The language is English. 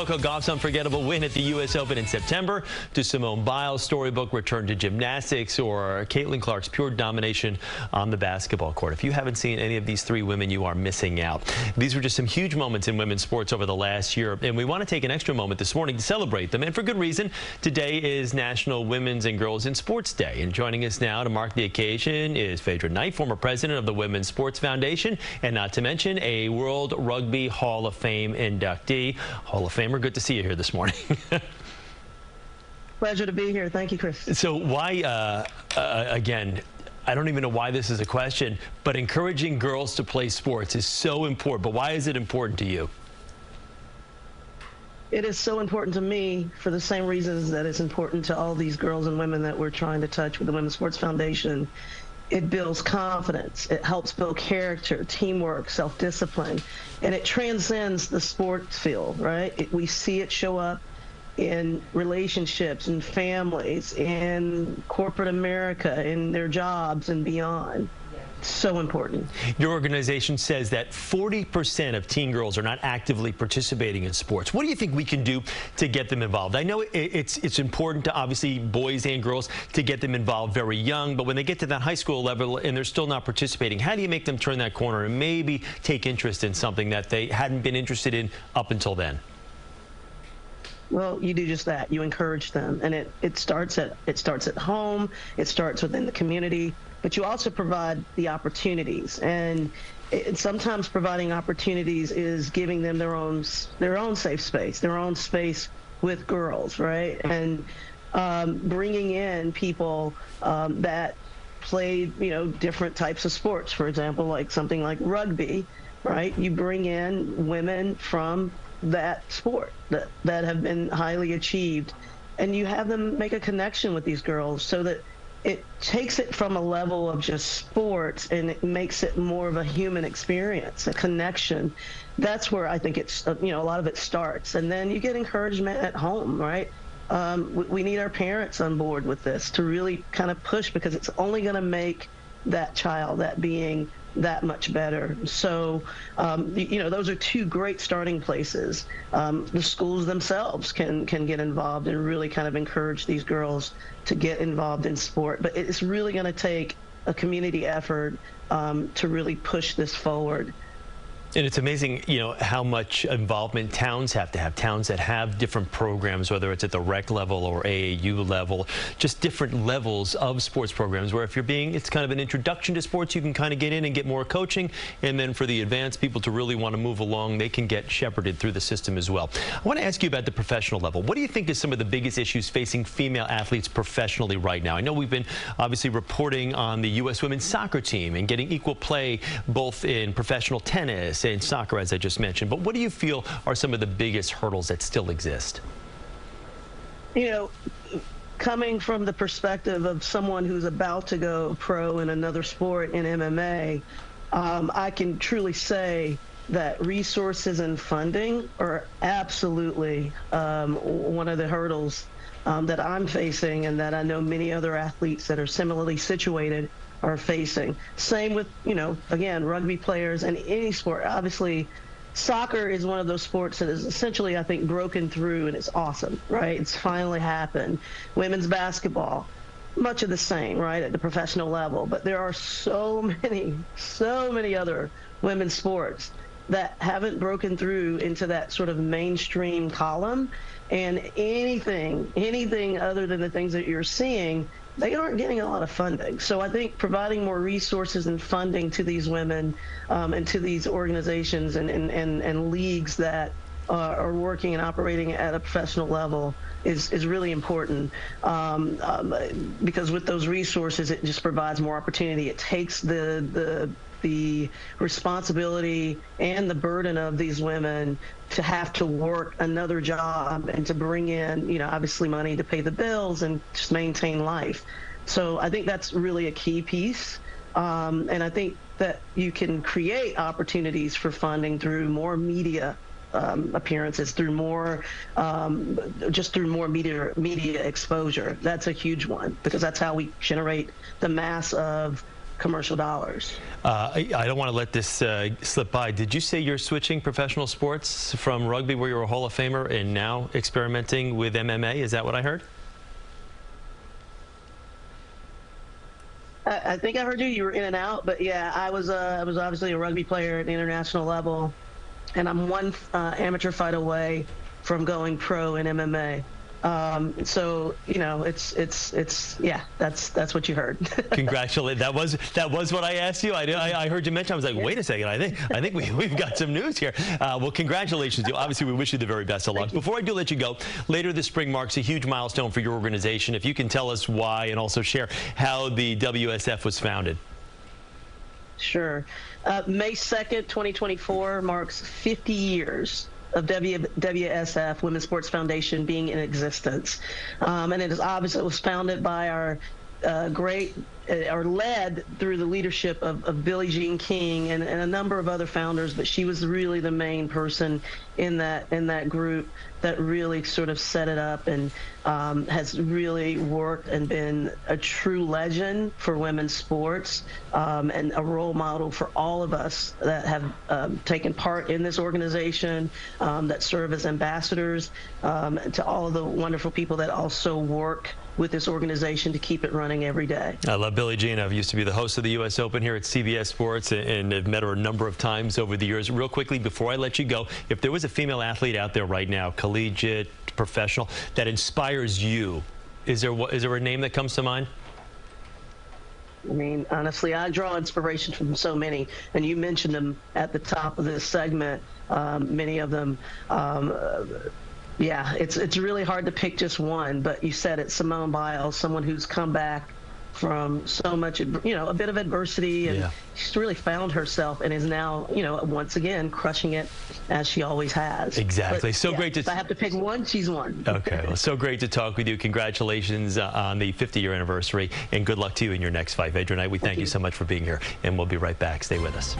Goff's unforgettable win at the U.S. Open in September, to Simone Biles' storybook return to gymnastics, or Caitlin Clark's pure domination on the basketball court. If you haven't seen any of these three women, you are missing out. These were just some huge moments in women's sports over the last year, and we want to take an extra moment this morning to celebrate them, and for good reason. Today is National Women's and Girls in Sports Day, and joining us now to mark the occasion is Phaidra Knight, former president of the Women's Sports Foundation, and not to mention a World Rugby Hall of Fame inductee. Hall of Famer, good to see you here this morning. Pleasure to be here. Thank you, Chris. So why, again, I don't even know why this is a question, but encouraging girls to play sports is so important. But why is it important to you? It is so important to me for the same reasons that it's important to all these girls and women that we're trying to touch with the Women's Sports Foundation. It builds confidence. It helps build character, teamwork, self-discipline, and it transcends the sports field, right? We see it show up in relationships and families, in corporate America, in their jobs and beyond. So important. Your organization says that 40% of teen girls are not actively participating in sports. What do you think we can do to get them involved? I know it's important to, obviously, boys and girls to get them involved very young, but when they get to that high school level and they're still not participating, how do you make them turn that corner and maybe take interest in something that they hadn't been interested in up until then? Well, you do just that. You encourage them, and it starts at home. It starts within the community, but you also provide the opportunities. And sometimes providing opportunities is giving them their own safe space, their own space with girls, right? And bringing in people that played, different types of sports. For example, like something like rugby, right? You bring in women from that sport that have been highly achieved, and you have them make a connection with these girls so that it takes it from a level of just sports and it makes it more of a human experience, a connection. That's where I think it's, a lot of it starts. And then you get encouragement at home, right? We need our parents on board with this to really kind of push, because it's only going to make that child, that being, that much better. So, those are two great starting places. The schools themselves can get involved and really kind of encourage these girls to get involved in sport. But it's really going to take a community effort to really push this forward. And it's amazing, how much involvement towns have to have. Towns that have different programs, whether it's at the rec level or AAU level, just different levels of sports programs, where if it's kind of an introduction to sports, you can kind of get in and get more coaching. And then for the advanced people to really want to move along, they can get shepherded through the system as well. I want to ask you about the professional level. What do you think is some of the biggest issues facing female athletes professionally right now? I know we've been obviously reporting on the U.S. women's soccer team and getting equal play both in professional tennis and soccer, as I just mentioned, but what do you feel are some of the biggest hurdles that still exist? Coming from the perspective of someone who's about to go pro in another sport, in MMA, I can truly say that resources and funding are absolutely one of the hurdles that I'm facing, and that I know many other athletes that are similarly situated are facing. Same with, again, rugby players and any sport. Obviously, soccer is one of those sports that is essentially, I think, broken through, and it's awesome, right? It's finally happened. Women's basketball, much of the same, right, at the professional level. But there are so many other women's sports that haven't broken through into that sort of mainstream column. And anything other than the things that you're seeing, they aren't getting a lot of funding. So I think providing more resources and funding to these women and to these organizations and leagues that are working and operating at a professional level is really important, because with those resources, it just provides more opportunity. It takes the responsibility and the burden of these women to have to work another job and to bring in, obviously money to pay the bills and just maintain life. So I think that's really a key piece. And I think that you can create opportunities for funding through more media appearances, through more media exposure. That's a huge one, because that's how we generate the mass of commercial dollars. I don't want to let this slip by. Did you say you're switching professional sports from rugby, where you're a Hall of Famer, and now experimenting with MMA? Is that what I heard? I think I heard you. You were in and out, but yeah, I was obviously a rugby player at the international level, and I'm one amateur fight away from going pro in MMA. So yeah, that's what you heard. Congratulations. That was what I asked you. I heard you mention. I was like, wait a second. I think we've got some news here. Well, congratulations to you. Obviously, we wish you the very best of luck. Before I do let you go, later this spring marks a huge milestone for your organization. If you can tell us why and also share how the WSF was founded. Sure. May 2nd, 2024 marks 50 years of WSF, Women's Sports Foundation, being in existence. And it was founded by our led through the leadership of Billie Jean King and a number of other founders, but she was really the main person in that group that really sort of set it up and has really worked and been a true legend for women's sports and a role model for all of us that have taken part in this organization, that serve as ambassadors, to all of the wonderful people that also work with this organization to keep it running every day. I love Billie Jean. I used to be the host of the U.S. Open here at CBS Sports and have met her a number of times over the years. Real quickly, before I let you go, if there was a female athlete out there right now, collegiate, professional, that inspires you, is there a name that comes to mind? I mean, honestly, I draw inspiration from so many, and you mentioned them at the top of this segment, many of them. Yeah, it's really hard to pick just one, but you said it, Simone Biles, someone who's come back from so much, a bit of adversity, and she's really found herself and is now, once again, crushing it as she always has. Exactly. But, so yeah, great to... If I have to pick one, she's one. Okay. Well, so great to talk with you. Congratulations on the 50-year anniversary, and good luck to you in your next fight. Phaidra Knight, we thank you so much for being here, and we'll be right back. Stay with us.